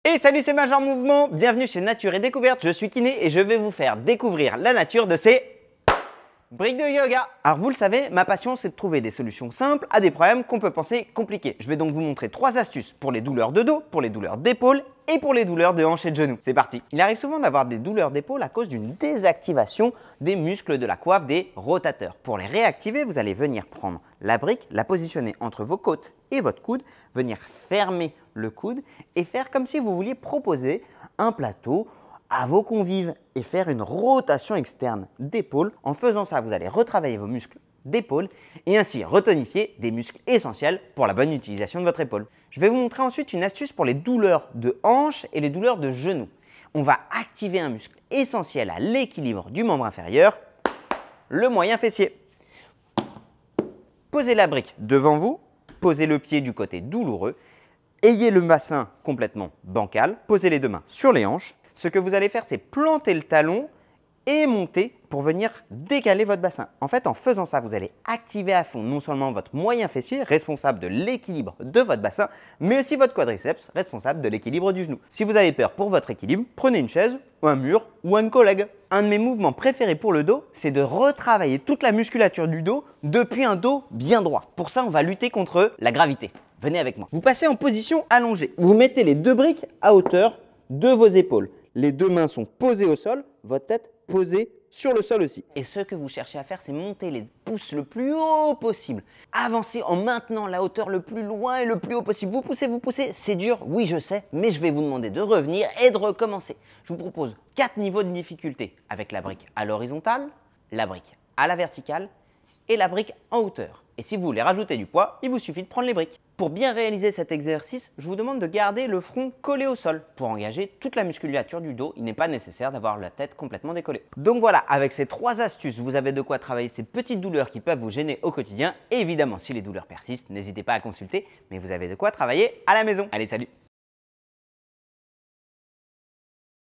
Et salut, c'est Major Mouvement, bienvenue chez Nature et Découverte, je suis Kiné et je vais vous faire découvrir la nature de ces briques de yoga. Alors vous le savez, ma passion c'est de trouver des solutions simples à des problèmes qu'on peut penser compliqués. Je vais donc vous montrer 3 astuces pour les douleurs de dos, pour les douleurs d'épaule et pour les douleurs de hanches et de genoux. C'est parti. Il arrive souvent d'avoir des douleurs d'épaule à cause d'une désactivation des muscles de la coiffe des rotateurs. Pour les réactiver, vous allez venir prendre la brique, la positionner entre vos côtes et votre coude, venir fermer le coude et faire comme si vous vouliez proposer un plateau à vos convives et faire une rotation externe d'épaule. En faisant ça, vous allez retravailler vos muscles d'épaule et ainsi retonifier des muscles essentiels pour la bonne utilisation de votre épaule. Je vais vous montrer ensuite une astuce pour les douleurs de hanche et les douleurs de genoux. On va activer un muscle essentiel à l'équilibre du membre inférieur, le moyen fessier. Posez la brique devant vous, posez le pied du côté douloureux, ayez le bassin complètement bancal, posez les deux mains sur les hanches. Ce que vous allez faire, c'est planter le talon et monter pour venir décaler votre bassin. En fait, en faisant ça, vous allez activer à fond non seulement votre moyen fessier, responsable de l'équilibre de votre bassin, mais aussi votre quadriceps, responsable de l'équilibre du genou. Si vous avez peur pour votre équilibre, prenez une chaise, ou un mur, ou un collègue. Un de mes mouvements préférés pour le dos, c'est de retravailler toute la musculature du dos depuis un dos bien droit. Pour ça, on va lutter contre la gravité. Venez avec moi. Vous passez en position allongée. Vous mettez les deux briques à hauteur de vos épaules. Les deux mains sont posées au sol, votre tête posée sur le sol aussi. Et ce que vous cherchez à faire, c'est monter les pouces le plus haut possible. Avancez en maintenant la hauteur le plus loin et le plus haut possible. Vous poussez, c'est dur, oui je sais, mais je vais vous demander de revenir et de recommencer. Je vous propose 4 niveaux de difficulté avec la brique à l'horizontale, la brique à la verticale et la brique en hauteur. Et si vous voulez rajouter du poids, il vous suffit de prendre les briques. Pour bien réaliser cet exercice, je vous demande de garder le front collé au sol. Pour engager toute la musculature du dos, il n'est pas nécessaire d'avoir la tête complètement décollée. Donc voilà, avec ces 3 astuces, vous avez de quoi travailler ces petites douleurs qui peuvent vous gêner au quotidien. Et évidemment, si les douleurs persistent, n'hésitez pas à consulter, mais vous avez de quoi travailler à la maison. Allez, salut!